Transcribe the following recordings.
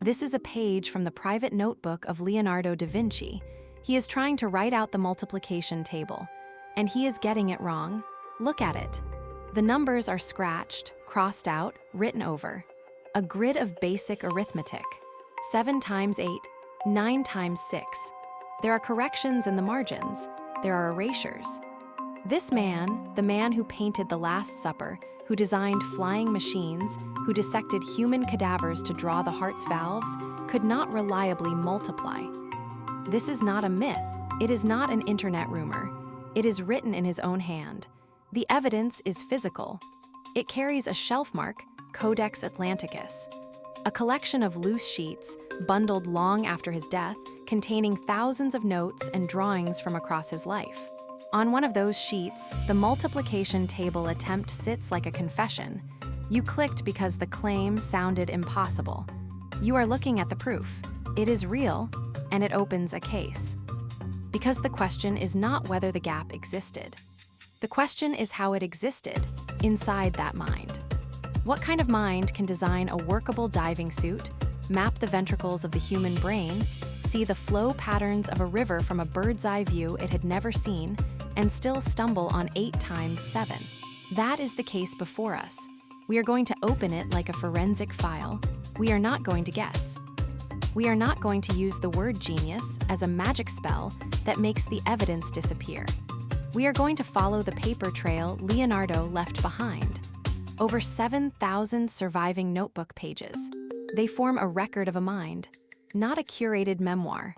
This is a page from the private notebook of Leonardo da Vinci. He is trying to write out the multiplication table, and he is getting it wrong. Look at it. The numbers are scratched, crossed out, written over. A grid of basic arithmetic. 7 times 8, 9 times 6. There are corrections in the margins. There are erasures. This man, the man who painted The Last Supper, who designed flying machines, who dissected human cadavers to draw the heart's valves, could not reliably multiply. This is not a myth. It is not an internet rumor. It is written in his own hand. The evidence is physical. It carries a shelf mark, Codex Atlanticus, a collection of loose sheets, bundled long after his death, containing thousands of notes and drawings from across his life. On one of those sheets, the multiplication table attempt sits like a confession. You clicked because the claim sounded impossible. You are looking at the proof. It is real, and it opens a case. Because the question is not whether the gap existed. The question is how it existed inside that mind. What kind of mind can design a workable diving suit, map the ventricles of the human brain, see the flow patterns of a river from a bird's eye view it had never seen, and still stumble on 8 times 7? That is the case before us. We are going to open it like a forensic file. We are not going to guess. We are not going to use the word genius as a magic spell that makes the evidence disappear. We are going to follow the paper trail Leonardo left behind. Over 7,000 surviving notebook pages. They form a record of a mind, not a curated memoir.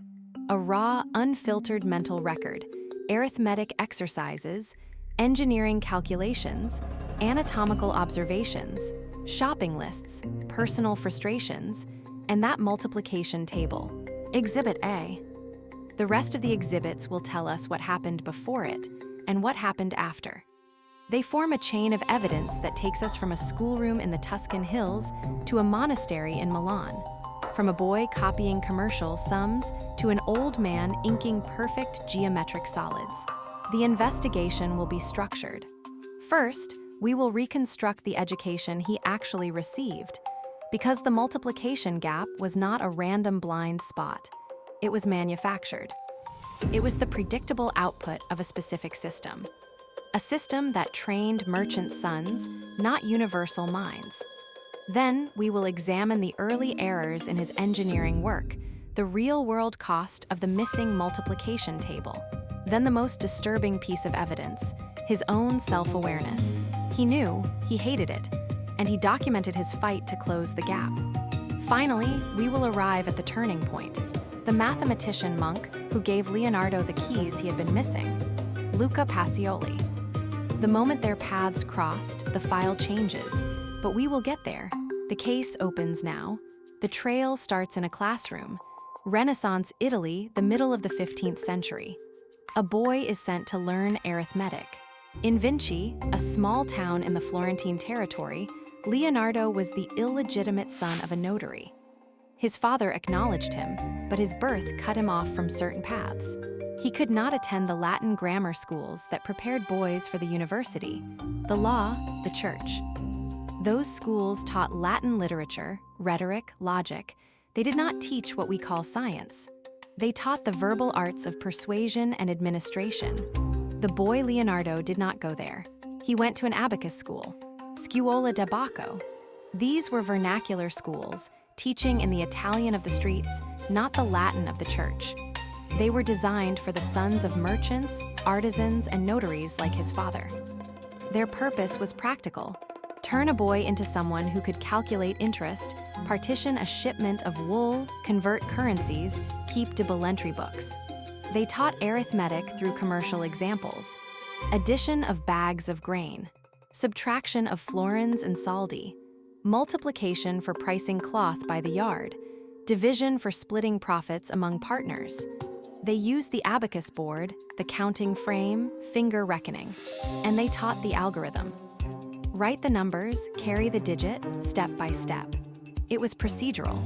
A raw, unfiltered mental record, arithmetic exercises, engineering calculations, anatomical observations, shopping lists, personal frustrations, and that multiplication table. Exhibit A. The rest of the exhibits will tell us what happened before it and what happened after. They form a chain of evidence that takes us from a schoolroom in the Tuscan hills to a monastery in Milan, from a boy copying commercial sums to an old man inking perfect geometric solids. The investigation will be structured. First, we will reconstruct the education he actually received, because the multiplication gap was not a random blind spot. It was manufactured. It was the predictable output of a specific system. A system that trained merchant sons, not universal minds. Then we will examine the early errors in his engineering work, the real-world cost of the missing multiplication table. Then the most disturbing piece of evidence, his own self-awareness. He knew, he hated it, and he documented his fight to close the gap. Finally, we will arrive at the turning point, the mathematician monk who gave Leonardo the keys he had been missing, Luca Pacioli. The moment their paths crossed, the file changes, but we will get there. The case opens now. The trail starts in a classroom. Renaissance Italy, the middle of the 15th century. A boy is sent to learn arithmetic. In Vinci, a small town in the Florentine territory, Leonardo was the illegitimate son of a notary. His father acknowledged him, but his birth cut him off from certain paths. He could not attend the Latin grammar schools that prepared boys for the university, the law, the church. Those schools taught Latin literature, rhetoric, logic. They did not teach what we call science. They taught the verbal arts of persuasion and administration. The boy Leonardo did not go there. He went to an abacus school, Scuola de Bacco. These were vernacular schools, teaching in the Italian of the streets, not the Latin of the church. They were designed for the sons of merchants, artisans, and notaries like his father. Their purpose was practical. Turn a boy into someone who could calculate interest, partition a shipment of wool, convert currencies, keep debellentry books. They taught arithmetic through commercial examples. Addition of bags of grain, subtraction of florins and soldi, multiplication for pricing cloth by the yard, division for splitting profits among partners. They used the abacus board, the counting frame, finger reckoning, and they taught the algorithm. Write the numbers, carry the digit, step by step. It was procedural.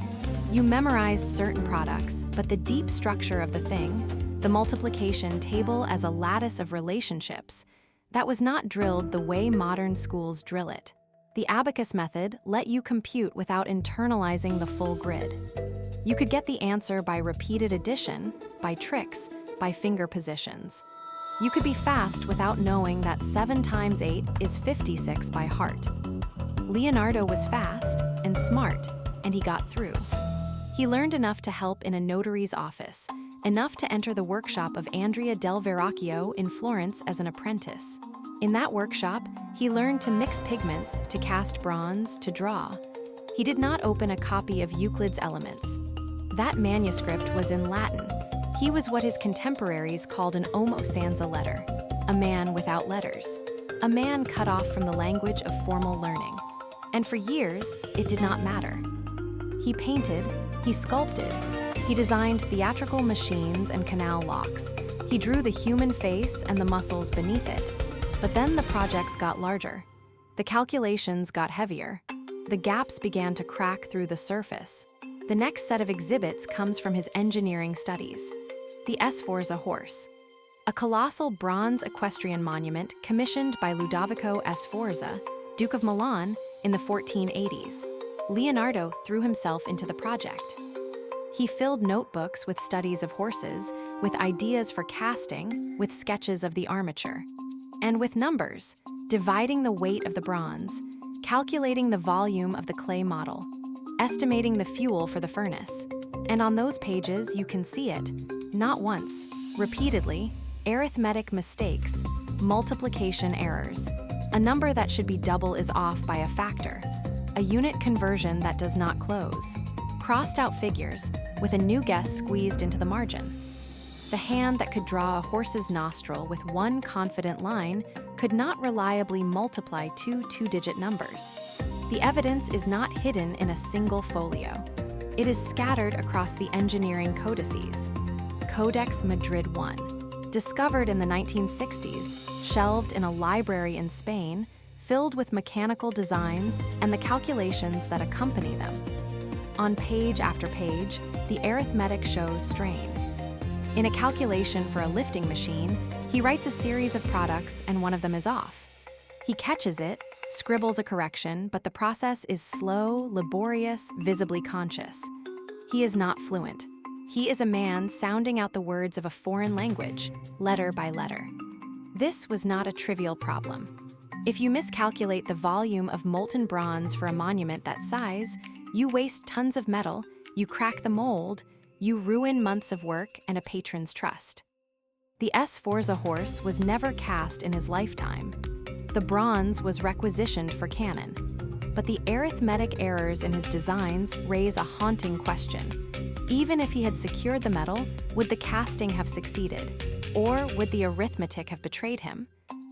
You memorized certain products, but the deep structure of the thing, the multiplication table as a lattice of relationships, that was not drilled the way modern schools drill it. The abacus method let you compute without internalizing the full grid. You could get the answer by repeated addition, by tricks, by finger positions. You could be fast without knowing that 7 times 8 is 56 by heart. Leonardo was fast and smart, and he got through. He learned enough to help in a notary's office, enough to enter the workshop of Andrea del Verrocchio in Florence as an apprentice. In that workshop, he learned to mix pigments, to cast bronze, to draw. He did not open a copy of Euclid's Elements. That manuscript was in Latin. He was what his contemporaries called an homo sans letter, a man without letters, a man cut off from the language of formal learning. And for years, it did not matter. He painted, he sculpted, he designed theatrical machines and canal locks. He drew the human face and the muscles beneath it. But then the projects got larger. The calculations got heavier. The gaps began to crack through the surface. The next set of exhibits comes from his engineering studies. The Sforza horse, a colossal bronze equestrian monument commissioned by Ludovico Sforza, Duke of Milan, in the 1480s. Leonardo threw himself into the project. He filled notebooks with studies of horses, with ideas for casting, with sketches of the armature, and with numbers, dividing the weight of the bronze, calculating the volume of the clay model, estimating the fuel for the furnace. And on those pages, you can see it, not once, repeatedly, arithmetic mistakes, multiplication errors. A number that should be double is off by a factor. A unit conversion that does not close. Crossed out figures, with a new guess squeezed into the margin. The hand that could draw a horse's nostril with one confident line could not reliably multiply two two-digit numbers. The evidence is not hidden in a single folio. It is scattered across the engineering codices. Codex Madrid I, discovered in the 1960s, shelved in a library in Spain, filled with mechanical designs and the calculations that accompany them. On page after page, the arithmetic shows strain. In a calculation for a lifting machine, he writes a series of products and one of them is off. He catches it, scribbles a correction, but the process is slow, laborious, visibly conscious. He is not fluent. He is a man sounding out the words of a foreign language, letter by letter. This was not a trivial problem. If you miscalculate the volume of molten bronze for a monument that size, you waste tons of metal, you crack the mold, you ruin months of work and a patron's trust. The Sforza horse was never cast in his lifetime. The bronze was requisitioned for cannon. But the arithmetic errors in his designs raise a haunting question. Even if he had secured the metal, would the casting have succeeded? Or would the arithmetic have betrayed him?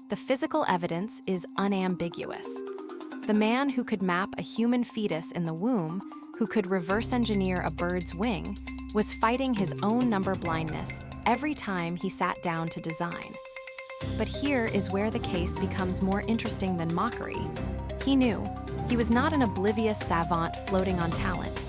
The physical evidence is unambiguous. The man who could map a human fetus in the womb, who could reverse engineer a bird's wing, was fighting his own number blindness every time he sat down to design. But here is where the case becomes more interesting than mockery. He knew. He was not an oblivious savant floating on talent.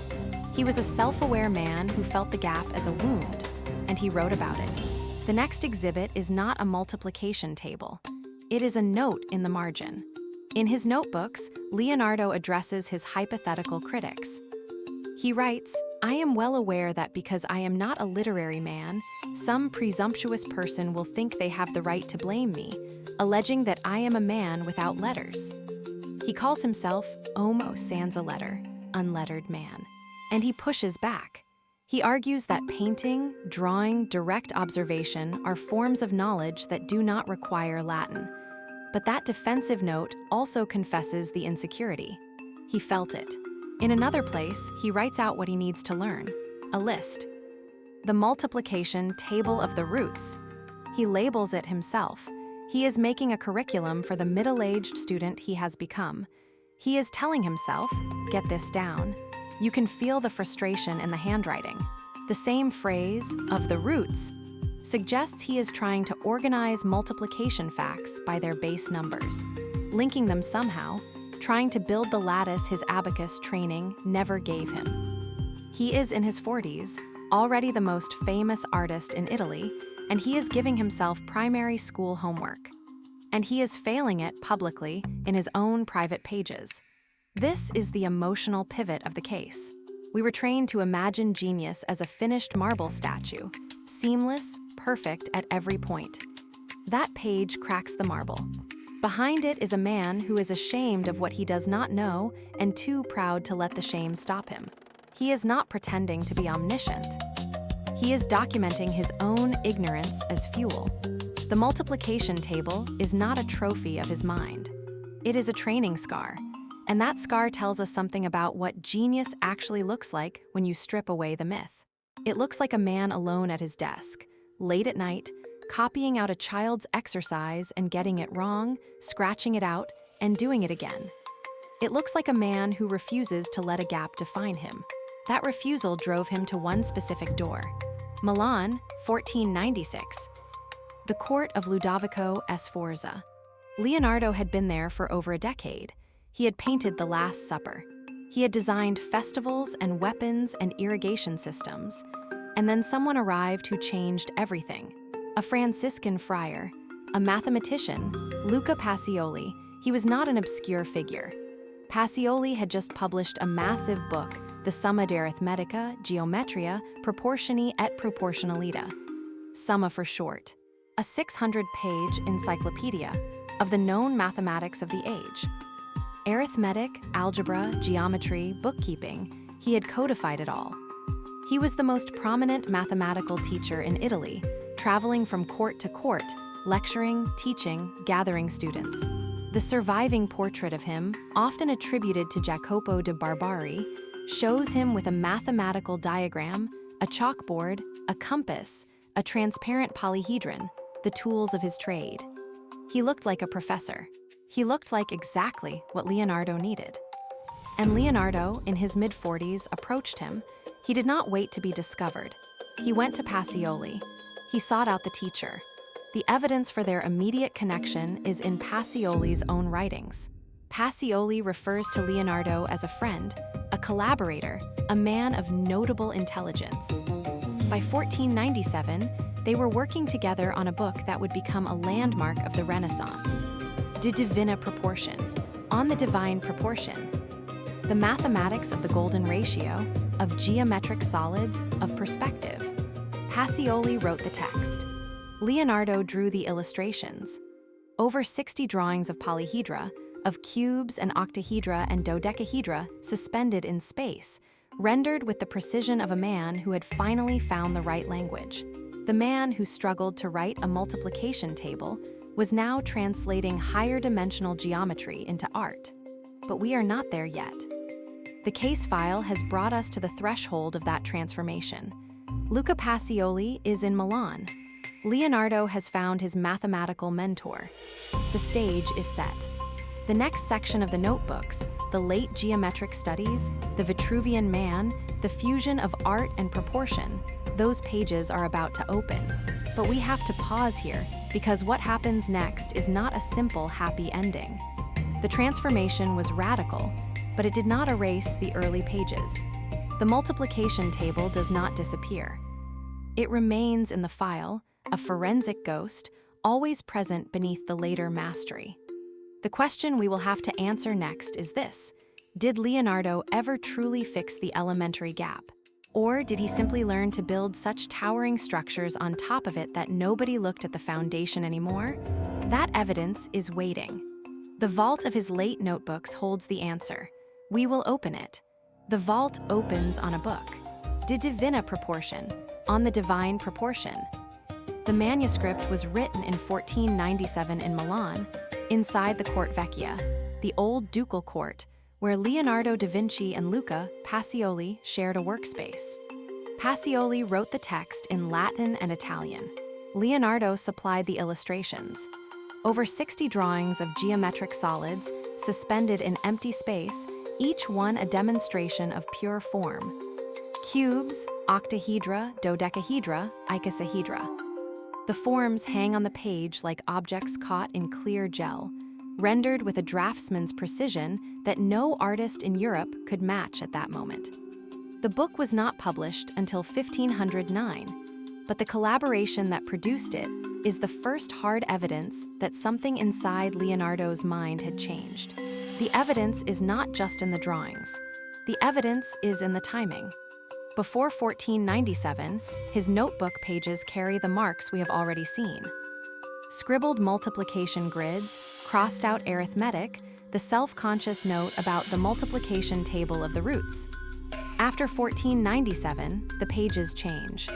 He was a self-aware man who felt the gap as a wound, and he wrote about it. The next exhibit is not a multiplication table. It is a note in the margin. In his notebooks, Leonardo addresses his hypothetical critics. He writes, "I am well aware that because I am not a literary man, some presumptuous person will think they have the right to blame me, alleging that I am a man without letters." He calls himself homo sans letter, unlettered man, and he pushes back. He argues that painting, drawing, direct observation are forms of knowledge that do not require Latin. But that defensive note also confesses the insecurity. He felt it. In another place, he writes out what he needs to learn, a list. The multiplication table of the roots. He labels it himself. He is making a curriculum for the middle-aged student he has become. He is telling himself, get this down. You can feel the frustration in the handwriting. The same phrase, of the roots, suggests he is trying to organize multiplication facts by their base numbers, linking them somehow, trying to build the lattice his abacus training never gave him. He is in his 40s, already the most famous artist in Italy, and he is giving himself primary school homework. and he is failing it publicly in his own private pages. This is the emotional pivot of the case. We were trained to imagine genius as a finished marble statue, seamless, perfect at every point. That page cracks the marble. Behind it is a man who is ashamed of what he does not know and too proud to let the shame stop him. He is not pretending to be omniscient. He is documenting his own ignorance as fuel. The multiplication table is not a trophy of his mind. It is a training scar, and that scar tells us something about what genius actually looks like when you strip away the myth. It looks like a man alone at his desk, late at night, copying out a child's exercise and getting it wrong, scratching it out, and doing it again. It looks like a man who refuses to let a gap define him. That refusal drove him to one specific door. Milan, 1496. The court of Ludovico Sforza. Leonardo had been there for over a decade. He had painted the Last Supper. He had designed festivals and weapons and irrigation systems. And then someone arrived who changed everything. A Franciscan friar, a mathematician, Luca Pacioli. He was not an obscure figure. Pacioli had just published a massive book, the Summa de Arithmetica, Geometria, Proportioni et Proportionalita. Summa for short. A 600-page encyclopedia of the known mathematics of the age. Arithmetic, algebra, geometry, bookkeeping, he had codified it all. He was the most prominent mathematical teacher in Italy, traveling from court to court, lecturing, teaching, gathering students. The surviving portrait of him, often attributed to Jacopo de Barbari, shows him with a mathematical diagram, a chalkboard, a compass, a transparent polyhedron, the tools of his trade. He looked like a professor. He looked like exactly what Leonardo needed. And Leonardo, in his mid-40s, approached him. He did not wait to be discovered. He went to Pacioli. He sought out the teacher. The evidence for their immediate connection is in Pacioli's own writings. Pacioli refers to Leonardo as a friend, a collaborator, a man of notable intelligence. By 1497, they were working together on a book that would become a landmark of the Renaissance, De Divina Proportion, on the divine proportion. The mathematics of the golden ratio, of geometric solids, of perspective. Pacioli wrote the text. Leonardo drew the illustrations. Over 60 drawings of polyhedra, of cubes and octahedra and dodecahedra suspended in space, rendered with the precision of a man who had finally found the right language. The man who struggled to write a multiplication table was now translating higher dimensional geometry into art. But we are not there yet. The case file has brought us to the threshold of that transformation. Luca Pacioli is in Milan. Leonardo has found his mathematical mentor. The stage is set. The next section of the notebooks, the late geometric studies, the Vitruvian Man, the fusion of art and proportion, those pages are about to open. But we have to pause here, because what happens next is not a simple happy ending. The transformation was radical, but it did not erase the early pages. The multiplication table does not disappear. It remains in the file, a forensic ghost, always present beneath the later mastery. The question we will have to answer next is this: did Leonardo ever truly fix the elementary gap? Or did he simply learn to build such towering structures on top of it that nobody looked at the foundation anymore? That evidence is waiting. The vault of his late notebooks holds the answer. We will open it. The vault opens on a book. De Divina Proportion, on the divine proportion. The manuscript was written in 1497 in Milan, inside the Court Vecchia, the old ducal court, where Leonardo da Vinci and Luca Pacioli shared a workspace. Pacioli wrote the text in Latin and Italian. Leonardo supplied the illustrations. Over 60 drawings of geometric solids, suspended in empty space, each one a demonstration of pure form. Cubes, octahedra, dodecahedra, icosahedra. The forms hang on the page like objects caught in clear gel, rendered with a draftsman's precision that no artist in Europe could match at that moment. The book was not published until 1509. But the collaboration that produced it is the first hard evidence that something inside Leonardo's mind had changed. The evidence is not just in the drawings. The evidence is in the timing. Before 1497, his notebook pages carry the marks we have already seen. Scribbled multiplication grids, crossed out arithmetic, the self-conscious note about the multiplication table of the roots. After 1497, the pages change.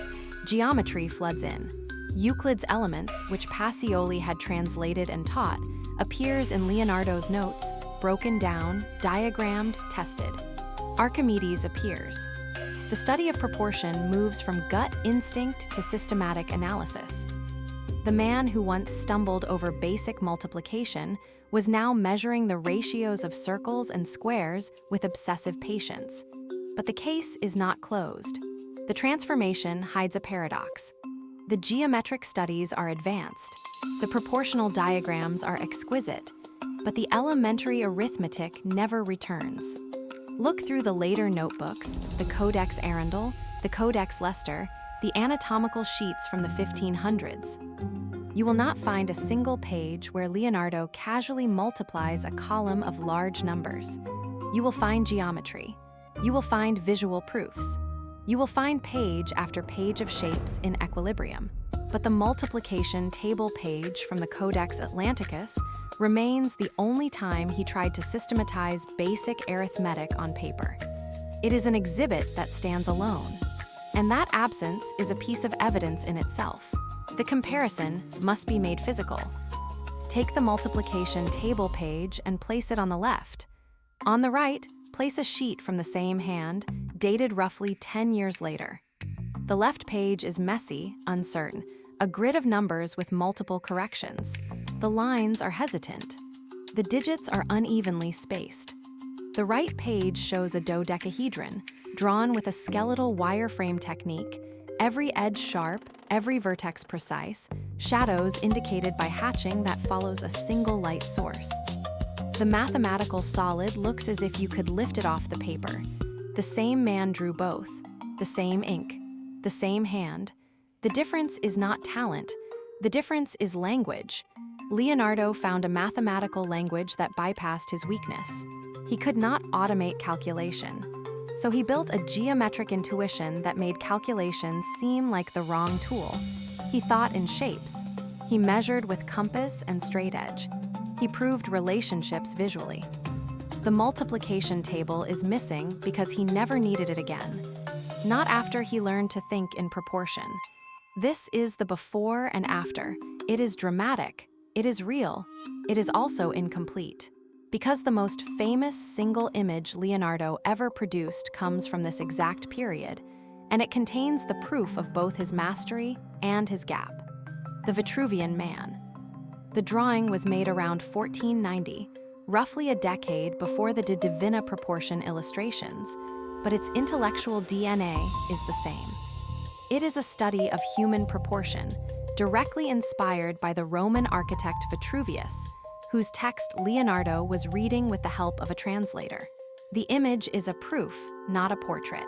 Geometry floods in. Euclid's Elements, which Pacioli had translated and taught, appears in Leonardo's notes, broken down, diagrammed, tested. Archimedes appears. The study of proportion moves from gut instinct to systematic analysis. The man who once stumbled over basic multiplication was now measuring the ratios of circles and squares with obsessive patience. But the case is not closed. The transformation hides a paradox. The geometric studies are advanced. The proportional diagrams are exquisite, but the elementary arithmetic never returns. Look through the later notebooks, the Codex Arundel, the Codex Leicester, the anatomical sheets from the 1500s. You will not find a single page where Leonardo casually multiplies a column of large numbers. You will find geometry. You will find visual proofs. You will find page after page of shapes in equilibrium. But the multiplication table page from the Codex Atlanticus remains the only time he tried to systematize basic arithmetic on paper. It is an exhibit that stands alone. And that absence is a piece of evidence in itself. The comparison must be made physical. Take the multiplication table page and place it on the left. On the right, place a sheet from the same hand, dated roughly 10 years later. The left page is messy, uncertain, a grid of numbers with multiple corrections. The lines are hesitant. The digits are unevenly spaced. The right page shows a dodecahedron, drawn with a skeletal wireframe technique, every edge sharp, every vertex precise, shadows indicated by hatching that follows a single light source. The mathematical solid looks as if you could lift it off the paper. The same man drew both, the same ink, the same hand. The difference is not talent, the difference is language. Leonardo found a mathematical language that bypassed his weakness. He could not automate calculation. So he built a geometric intuition that made calculations seem like the wrong tool. He thought in shapes. He measured with compass and straight edge. He proved relationships visually. The multiplication table is missing because he never needed it again. Not after he learned to think in proportion. This is the before and after. It is dramatic. It is real. It is also incomplete. Because the most famous single image Leonardo ever produced comes from this exact period, and it contains the proof of both his mastery and his gap. The Vitruvian Man. The drawing was made around 1490, roughly a decade before the De Divina Proportion illustrations, but its intellectual DNA is the same. It is a study of human proportion, directly inspired by the Roman architect Vitruvius, whose text Leonardo was reading with the help of a translator. The image is a proof, not a portrait.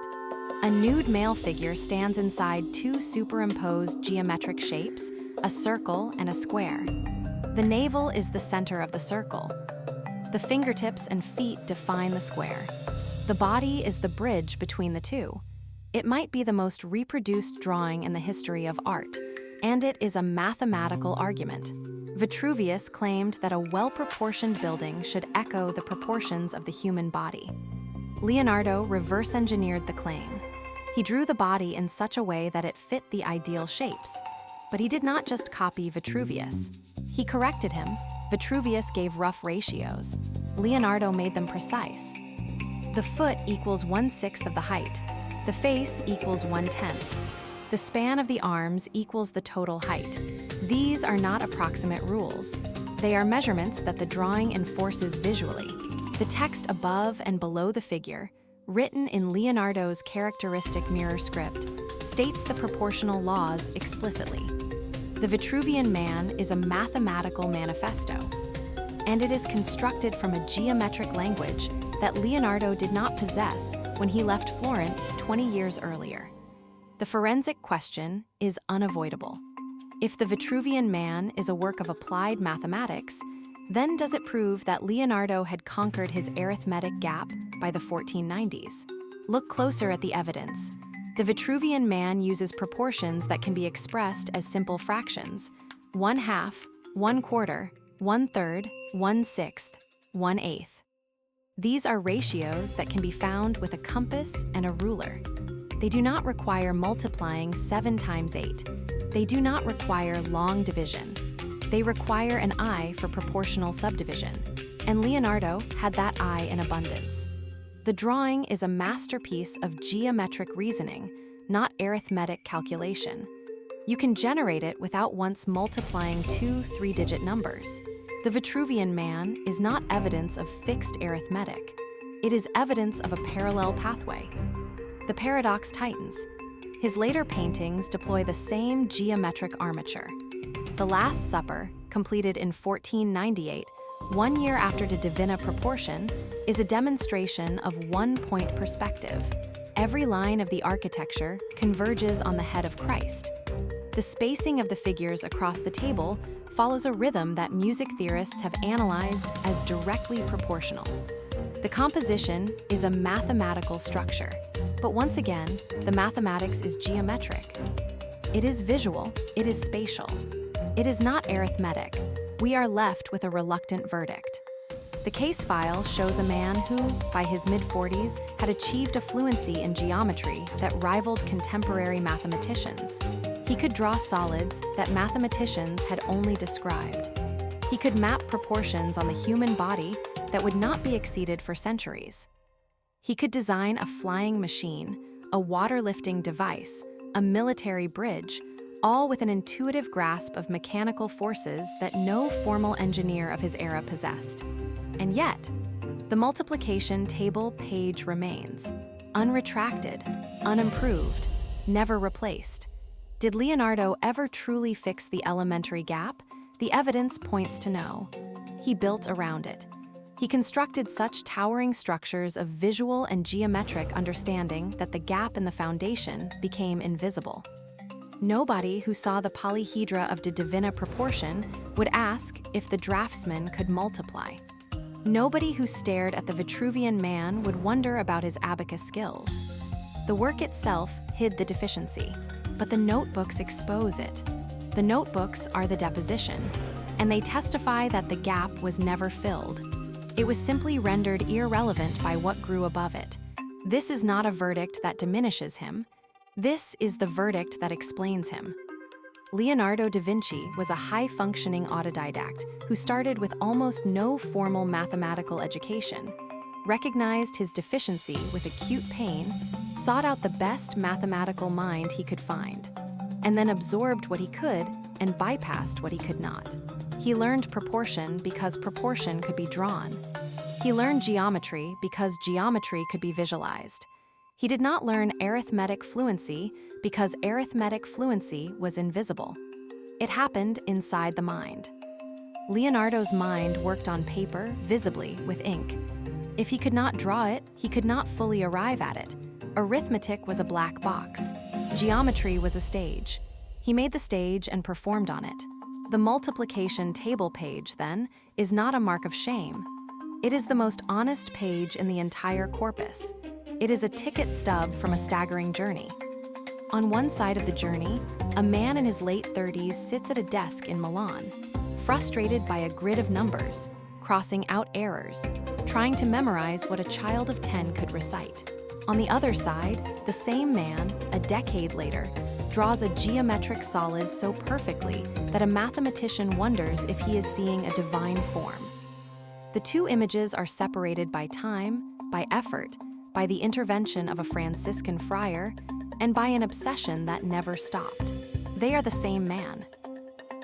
A nude male figure stands inside two superimposed geometric shapes, a circle and a square. The navel is the center of the circle. The fingertips and feet define the square. The body is the bridge between the two. It might be the most reproduced drawing in the history of art, and it is a mathematical argument. Vitruvius claimed that a well-proportioned building should echo the proportions of the human body. Leonardo reverse-engineered the claim. He drew the body in such a way that it fit the ideal shapes. But he did not just copy Vitruvius. He corrected him. Vitruvius gave rough ratios. Leonardo made them precise. The foot equals 1/6 of the height. The face equals 1/10. The span of the arms equals the total height. These are not approximate rules. They are measurements that the drawing enforces visually. The text above and below the figure, written in Leonardo's characteristic mirror script, states the proportional laws explicitly. The Vitruvian Man is a mathematical manifesto, and it is constructed from a geometric language that Leonardo did not possess when he left Florence 20 years earlier. The forensic question is unavoidable. If the Vitruvian Man is a work of applied mathematics, then does it prove that Leonardo had conquered his arithmetic gap by the 1490s? Look closer at the evidence. The Vitruvian Man uses proportions that can be expressed as simple fractions: 1/2, 1/4, 1/3, 1/6, 1/8. These are ratios that can be found with a compass and a ruler. They do not require multiplying 7 times 8. They do not require long division. They require an eye for proportional subdivision, and Leonardo had that eye in abundance. The drawing is a masterpiece of geometric reasoning, not arithmetic calculation. You can generate it without once multiplying two 3-digit numbers. The Vitruvian Man is not evidence of fixed arithmetic. It is evidence of a parallel pathway. The paradox tightens. His later paintings deploy the same geometric armature. The Last Supper, completed in 1498, 1 year after the Divina Proportion, is a demonstration of one-point perspective. Every line of the architecture converges on the head of Christ. The spacing of the figures across the table follows a rhythm that music theorists have analyzed as directly proportional. The composition is a mathematical structure, but once again, the mathematics is geometric. It is visual, it is spatial. It is not arithmetic. We are left with a reluctant verdict. The case file shows a man who, by his mid-40s, had achieved a fluency in geometry that rivaled contemporary mathematicians. He could draw solids that mathematicians had only described. He could map proportions on the human body that would not be exceeded for centuries. He could design a flying machine, a water-lifting device, a military bridge, all with an intuitive grasp of mechanical forces that no formal engineer of his era possessed. And yet, the multiplication table page remains, unretracted, unimproved, never replaced. Did Leonardo ever truly fix the elementary gap? The evidence points to no. He built around it. He constructed such towering structures of visual and geometric understanding that the gap in the foundation became invisible. Nobody who saw the polyhedra of the Divina Proportion would ask if the draftsman could multiply. Nobody who stared at the Vitruvian Man would wonder about his abacus skills. The work itself hid the deficiency, but the notebooks expose it. The notebooks are the deposition, and they testify that the gap was never filled. It was simply rendered irrelevant by what grew above it. This is not a verdict that diminishes him. This is the verdict that explains him. Leonardo da Vinci was a high-functioning autodidact who started with almost no formal mathematical education, recognized his deficiency with acute pain, sought out the best mathematical mind he could find, and then absorbed what he could and bypassed what he could not. He learned proportion because proportion could be drawn. He learned geometry because geometry could be visualized. He did not learn arithmetic fluency because arithmetic fluency was invisible. It happened inside the mind. Leonardo's mind worked on paper, visibly, with ink. If he could not draw it, he could not fully arrive at it. Arithmetic was a black box. Geometry was a stage. He made the stage and performed on it. The multiplication table page, then, is not a mark of shame. It is the most honest page in the entire corpus. It is a ticket stub from a staggering journey. On one side of the journey, a man in his late 30s sits at a desk in Milan, frustrated by a grid of numbers, crossing out errors, trying to memorize what a child of 10 could recite. On the other side, the same man, a decade later, draws a geometric solid so perfectly that a mathematician wonders if he is seeing a divine form. The two images are separated by time, by effort, by the intervention of a Franciscan friar, and by an obsession that never stopped. They are the same man.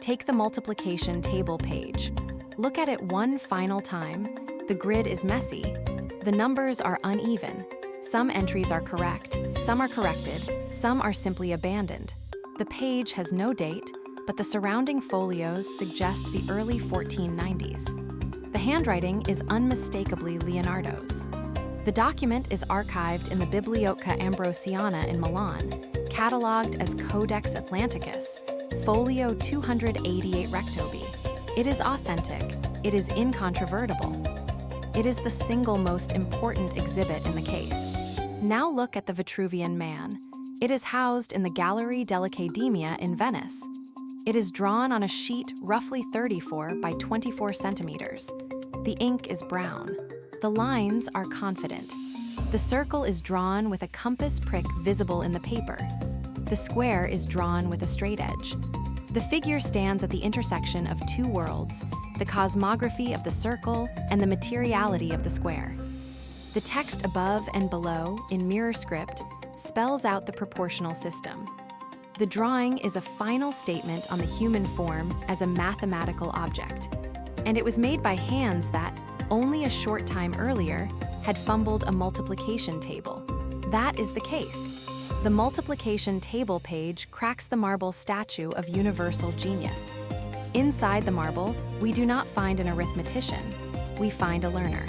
Take the multiplication table page. Look at it one final time. The grid is messy. The numbers are uneven. Some entries are correct, some are corrected, some are simply abandoned. The page has no date, but the surrounding folios suggest the early 1490s. The handwriting is unmistakably Leonardo's. The document is archived in the Biblioteca Ambrosiana in Milan, Catalogued as Codex Atlanticus, folio 288 rectobi. It is authentic. It is incontrovertible. It is the single most important exhibit in the case. Now look at the Vitruvian Man. It is housed in the Gallery dell'Accademia in Venice. It is drawn on a sheet roughly 34 by 24 centimeters. The ink is brown. The lines are confident. The circle is drawn with a compass prick visible in the paper. The square is drawn with a straight edge. The figure stands at the intersection of two worlds, the cosmography of the circle and the materiality of the square. The text above and below, in mirror script, spells out the proportional system. The drawing is a final statement on the human form as a mathematical object, and it was made by hands that, only a short time earlier, had fumbled a multiplication table. That is the case. The multiplication table page cracks the marble statue of universal genius. Inside the marble, we do not find an arithmetician. We find a learner.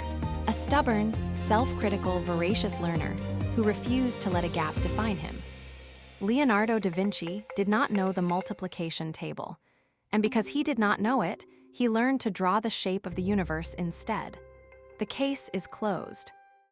A stubborn, self-critical, voracious learner who refused to let a gap define him. Leonardo da Vinci did not know the multiplication table, and because he did not know it, he learned to draw the shape of the universe instead. The case is closed.